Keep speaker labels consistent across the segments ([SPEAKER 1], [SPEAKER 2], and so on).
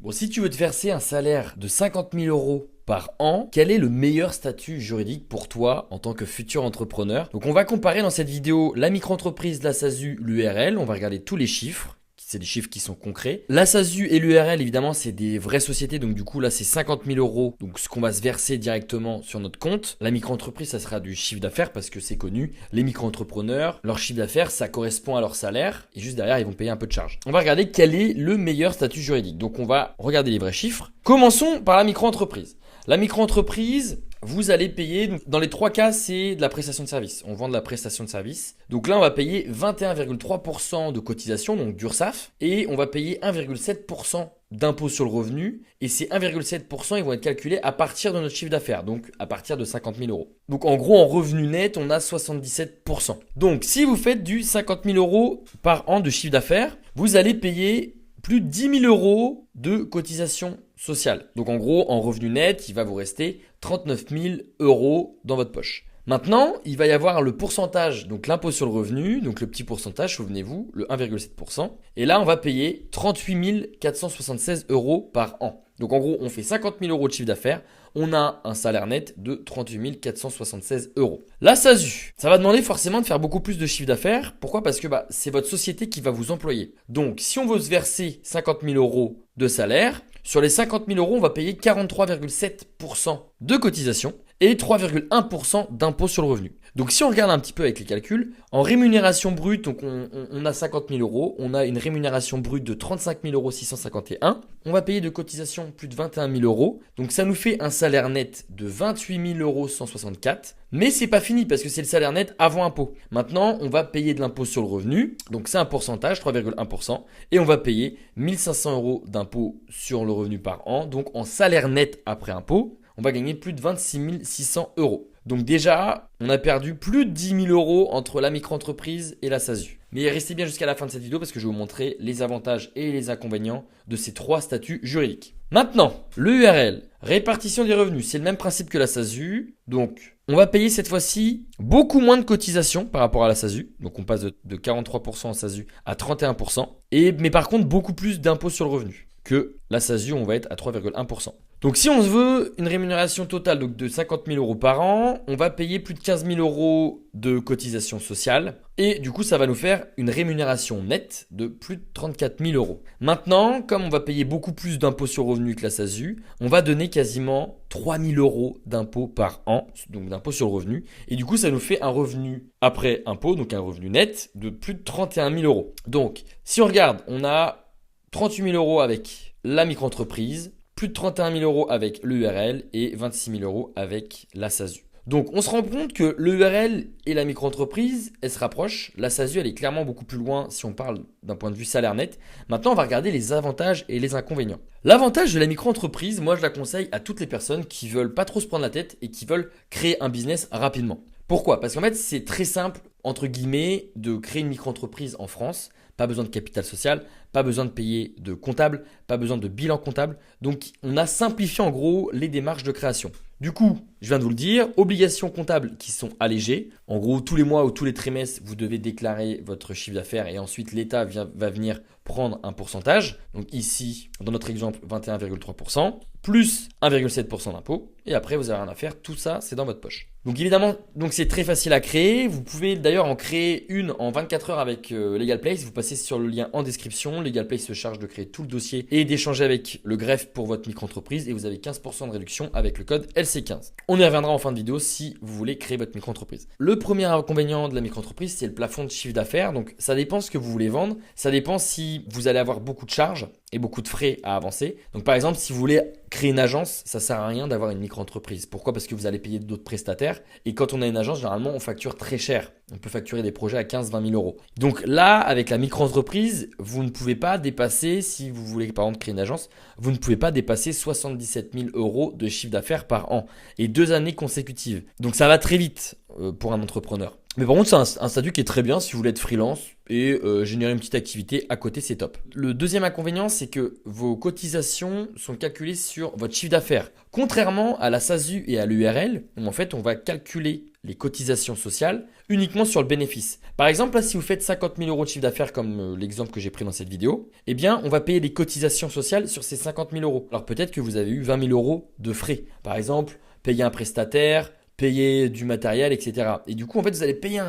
[SPEAKER 1] Bon, si tu veux te verser un salaire de 50 000 euros par an, quel est le meilleur statut juridique pour toi en tant que futur entrepreneur? Donc on va comparer dans cette vidéo la micro-entreprise, la SASU, l'URL. On va regarder tous les chiffres. C'est des chiffres qui sont concrets. La SASU et l'URL, évidemment, c'est des vraies sociétés. Donc du coup, là, c'est 50 000 euros. Donc ce qu'on va se verser directement sur notre compte. La micro-entreprise, ça sera du chiffre d'affaires parce que c'est connu. Les micro-entrepreneurs, leur chiffre d'affaires, ça correspond à leur salaire. Et juste derrière, ils vont payer un peu de charge. On va regarder quel est le meilleur statut juridique. Donc on va regarder les vrais chiffres. Commençons par la micro-entreprise. La micro-entreprise, vous allez payer, donc dans les trois cas, c'est de la prestation de service. On vend de la prestation de service. Donc là, on va payer 21,3% de cotisation, donc d'URSSAF, et on va payer 1,7% d'impôt sur le revenu. Et ces 1,7%, ils vont être calculés à partir de notre chiffre d'affaires, donc à partir de 50 000 euros. Donc en gros, en revenu net, on a 77%. Donc si vous faites du 50 000 euros par an de chiffre d'affaires, vous allez payer plus de 10 000 euros de cotisation sociale. Donc en gros, en revenu net, il va vous rester 39 000 euros dans votre poche. Maintenant, il va y avoir le pourcentage, donc l'impôt sur le revenu, donc le petit pourcentage, souvenez-vous, le 1,7%. Et là, on va payer 38 476 euros par an. Donc en gros, on fait 50 000 euros de chiffre d'affaires, on a un salaire net de 38 476 euros. La SASU, ça va demander forcément de faire beaucoup plus de chiffre d'affaires. Pourquoi? Parce que c'est votre société qui va vous employer. Donc si on veut se verser 50 000 euros de salaire, sur les 50 000 euros, on va payer 43,7% de cotisation et 3,1% d'impôt sur le revenu. Donc si on regarde un petit peu avec les calculs, en rémunération brute, donc on a 50 000 euros, on a une rémunération brute de 35 651, on va payer de cotisation plus de 21 000 euros, donc ça nous fait un salaire net de 28 164 euros, mais c'est pas fini parce que c'est le salaire net avant impôt. Maintenant, on va payer de l'impôt sur le revenu, donc c'est un pourcentage, 3,1%, et on va payer 1500 euros d'impôt sur le revenu par an, donc en salaire net après impôt, on va gagner plus de 26 600 euros. Donc déjà, on a perdu plus de 10 000 euros entre la micro-entreprise et la SASU. Mais restez bien jusqu'à la fin de cette vidéo parce que je vais vous montrer les avantages et les inconvénients de ces trois statuts juridiques. Maintenant, l'URL, répartition des revenus, c'est le même principe que la SASU. Donc, on va payer cette fois-ci beaucoup moins de cotisations par rapport à la SASU. Donc, on passe de 43% en SASU à 31%. Mais par contre, beaucoup plus d'impôts sur le revenu que la SASU, on va être à 3,1%. Donc si on veut une rémunération totale donc de 50 000 euros par an, on va payer plus de 15 000 euros de cotisation sociale. Et du coup, ça va nous faire une rémunération nette de plus de 34 000 euros. Maintenant, comme on va payer beaucoup plus d'impôts sur le revenu que la SASU, on va donner quasiment 3 000 euros d'impôts par an, donc d'impôts sur le revenu. Et du coup, ça nous fait un revenu après impôt, donc un revenu net de plus de 31 000 euros. Donc, si on regarde, on a 38 000 euros avec la micro-entreprise, plus de 31 000 euros avec l'URL et 26 000 euros avec la SASU. Donc on se rend compte que l'URL et la micro-entreprise, elles se rapprochent. La SASU, elle est clairement beaucoup plus loin si on parle d'un point de vue salaire net. Maintenant, on va regarder les avantages et les inconvénients. L'avantage de la micro-entreprise, moi je la conseille à toutes les personnes qui veulent pas trop se prendre la tête et qui veulent créer un business rapidement. Pourquoi? Parce qu'en fait, c'est très simple, entre guillemets, de créer une micro-entreprise en France. Pas besoin de capital social, pas besoin de payer de comptable, pas besoin de bilan comptable. Donc, on a simplifié en gros les démarches de création. Du coup, je viens de vous le dire, obligations comptables qui sont allégées. En gros, tous les mois ou tous les trimestres, vous devez déclarer votre chiffre d'affaires et ensuite l'État va venir prendre un pourcentage. Donc ici, dans notre exemple, 21,3%, plus 1,7% d'impôt. Et après, vous n'avez rien à faire. Tout ça, c'est dans votre poche. Donc évidemment, c'est très facile à créer. Vous pouvez d'ailleurs en créer une en 24 heures avec LegalPlace. Vous passez sur le lien en description. LegalPlace se charge de créer tout le dossier et d'échanger avec le greffe pour votre micro-entreprise. Et vous avez 15% de réduction avec le code LC15. On y reviendra en fin de vidéo si vous voulez créer votre micro-entreprise. Le premier inconvénient de la micro-entreprise, c'est le plafond de chiffre d'affaires. Donc ça dépend ce que vous voulez vendre. Ça dépend si vous allez avoir beaucoup de charges et beaucoup de frais à avancer. Donc par exemple, si vous voulez créer une agence, ça sert à rien d'avoir une micro-entreprise. Pourquoi? Parce que vous allez payer d'autres prestataires. Et quand on a une agence, généralement, on facture très cher. On peut facturer des projets à 15-20 000 euros. Donc là, avec la micro-entreprise, vous ne pouvez pas dépasser, si vous voulez par exemple créer une agence, vous ne pouvez pas dépasser 77 000 euros de chiffre d'affaires par an et 2 années consécutives. Donc ça va très vite pour un entrepreneur. Mais par contre, c'est un statut qui est très bien si vous voulez être freelance et générer une petite activité à côté, c'est top. Le deuxième inconvénient, c'est que vos cotisations sont calculées sur votre chiffre d'affaires. Contrairement à la SASU et à l'URL, où en fait on va calculer les cotisations sociales uniquement sur le bénéfice. Par exemple, là, si vous faites 50 000 euros de chiffre d'affaires, comme l'exemple que j'ai pris dans cette vidéo, eh bien, on va payer les cotisations sociales sur ces 50 000 euros. Alors peut-être que vous avez eu 20 000 euros de frais. Par exemple, payer un prestataire, payer du matériel, etc. Et du coup, en fait, vous allez payer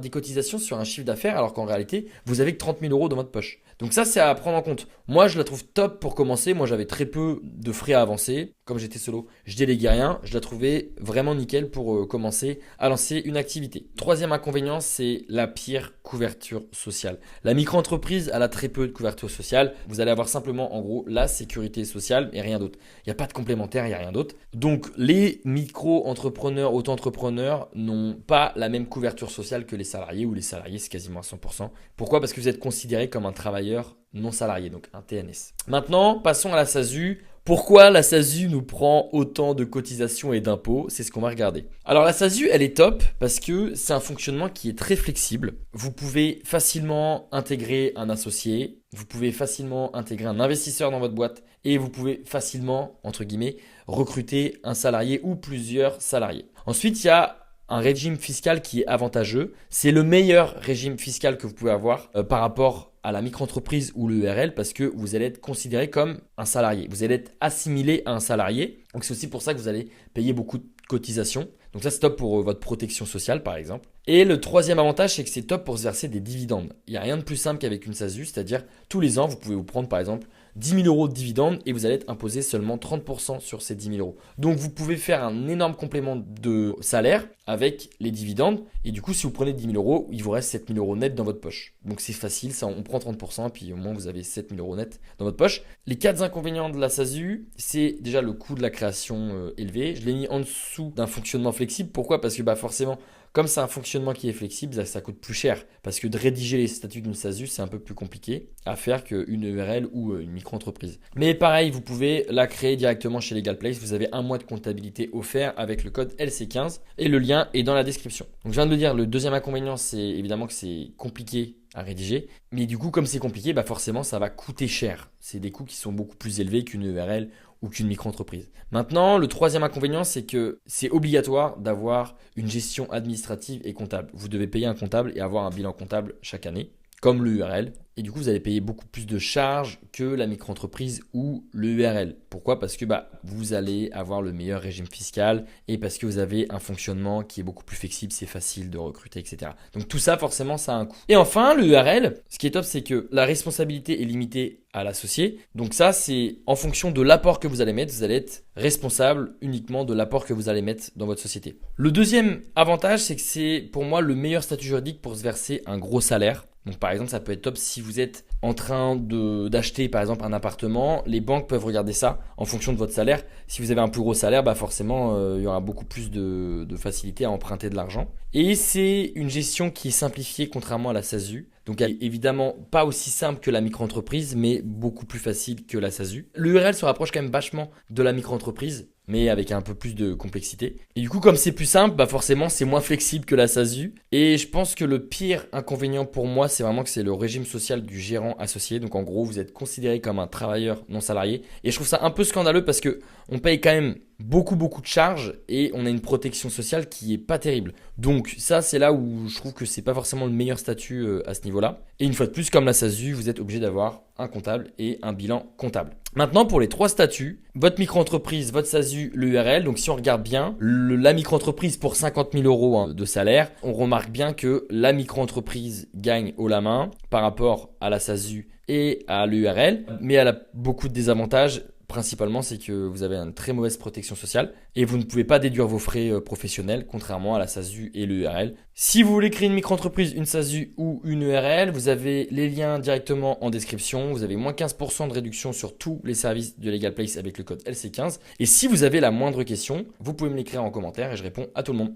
[SPEAKER 1] des cotisations sur un chiffre d'affaires alors qu'en réalité, vous avez que 30 000 euros dans votre poche. Donc ça, c'est à prendre en compte. Moi, je la trouve top pour commencer. Moi, j'avais très peu de frais à avancer. Comme j'étais solo, je déléguais rien. Je la trouvais vraiment nickel pour commencer à lancer une activité. Troisième inconvénient, c'est la pire couverture sociale. La micro-entreprise, elle a très peu de couverture sociale. Vous allez avoir simplement, en gros, la sécurité sociale et rien d'autre. Il n'y a pas de complémentaire, il n'y a rien d'autre. Donc, les micro-entrepreneurs, auto-entrepreneurs n'ont pas la même couverture sociale que les salariés, ou les salariés, c'est quasiment à 100%. Pourquoi? Parce que vous êtes considéré comme un travailleur non salarié, donc un TNS. Maintenant, passons à la SASU. Pourquoi la SASU nous prend autant de cotisations et d'impôts? C'est ce qu'on va regarder. Alors la SASU, elle est top parce que c'est un fonctionnement qui est très flexible. Vous pouvez facilement intégrer un associé, vous pouvez facilement intégrer un investisseur dans votre boîte et vous pouvez facilement, entre guillemets, recruter un salarié ou plusieurs salariés. Ensuite, il y a un régime fiscal qui est avantageux. C'est le meilleur régime fiscal que vous pouvez avoir par rapport à la micro-entreprise ou l'URL parce que vous allez être considéré comme un salarié. Vous allez être assimilé à un salarié. Donc c'est aussi pour ça que vous allez payer beaucoup de cotisations. Donc ça, c'est top pour votre protection sociale, par exemple. Et le troisième avantage, c'est que c'est top pour se verser des dividendes. Il n'y a rien de plus simple qu'avec une SASU, c'est-à-dire tous les ans, vous pouvez vous prendre, par exemple, 10 000 euros de dividendes et vous allez être imposé seulement 30% sur ces 10 000 euros. Donc vous pouvez faire un énorme complément de salaire avec les dividendes. Et du coup, si vous prenez 10 000 euros, il vous reste 7 000 euros net dans votre poche. Donc c'est facile, ça, on prend 30% et puis au moins vous avez 7 000 euros net dans votre poche. Les 4 inconvénients de la SASU, c'est déjà le coût de la création élevé. Je l'ai mis en dessous d'un fonctionnement flexible. Pourquoi? Parce que forcément, comme c'est un fonctionnement qui est flexible, ça coûte plus cher. Parce que de rédiger les statuts d'une SASU, c'est un peu plus compliqué à faire qu'une URL ou une micro-entreprise. Mais pareil, vous pouvez la créer directement chez LegalPlace. Vous avez un mois de comptabilité offert avec le code LC15 et le lien est dans la description. Donc je viens de le dire, le deuxième inconvénient, c'est évidemment que c'est compliqué à rédiger. Mais du coup, comme c'est compliqué, forcément, ça va coûter cher. C'est des coûts qui sont beaucoup plus élevés qu'une URL ou qu'une micro-entreprise. Maintenant, le troisième inconvénient, c'est que c'est obligatoire d'avoir une gestion administrative et comptable. Vous devez payer un comptable et avoir un bilan comptable chaque année, comme l'URL. Et du coup, vous allez payer beaucoup plus de charges que la micro-entreprise ou l'URL. Pourquoi? Parce que vous allez avoir le meilleur régime fiscal et parce que vous avez un fonctionnement qui est beaucoup plus flexible, c'est facile de recruter, etc. Donc tout ça, forcément, ça a un coût. Et enfin, l'URL, ce qui est top, c'est que la responsabilité est limitée à l'associé. Donc ça, c'est en fonction de l'apport que vous allez mettre, vous allez être responsable uniquement de l'apport que vous allez mettre dans votre société. Le deuxième avantage, c'est que c'est pour moi le meilleur statut juridique pour se verser un gros salaire. Donc par exemple, ça peut être top si vous êtes en train d'acheter par exemple un appartement. Les banques peuvent regarder ça en fonction de votre salaire. Si vous avez un plus gros salaire, forcément, il y aura beaucoup plus de facilité à emprunter de l'argent. Et c'est une gestion qui est simplifiée contrairement à la SASU. Donc elle est évidemment pas aussi simple que la micro-entreprise, mais beaucoup plus facile que la SASU. L'URL se rapproche quand même vachement de la micro-entreprise, mais avec un peu plus de complexité. Et du coup, comme c'est plus simple, forcément, c'est moins flexible que la SASU. Et je pense que le pire inconvénient pour moi, c'est vraiment que c'est le régime social du gérant associé. Donc en gros, vous êtes considéré comme un travailleur non salarié. Et je trouve ça un peu scandaleux parce que on paye quand même beaucoup de charges et on a une protection sociale qui est pas terrible. Donc ça, c'est là où je trouve que c'est pas forcément le meilleur statut à ce niveau-là. Et une fois de plus, comme la SASU, vous êtes obligé d'avoir un comptable et un bilan comptable. Maintenant, pour les trois statuts, votre micro-entreprise, votre SASU, l'URL. Donc si on regarde bien, la micro-entreprise pour 50 000 euros de salaire, on remarque bien que la micro-entreprise gagne haut la main par rapport à la SASU et à l'URL, mais elle a beaucoup de désavantages. Principalement, c'est que vous avez une très mauvaise protection sociale et vous ne pouvez pas déduire vos frais professionnels, contrairement à la SASU et l'URL. Si vous voulez créer une micro-entreprise, une SASU ou une URL, vous avez les liens directement en description. Vous avez moins 15% de réduction sur tous les services de LegalPlace avec le code LC15. Et si vous avez la moindre question, vous pouvez me l'écrire en commentaire et je réponds à tout le monde.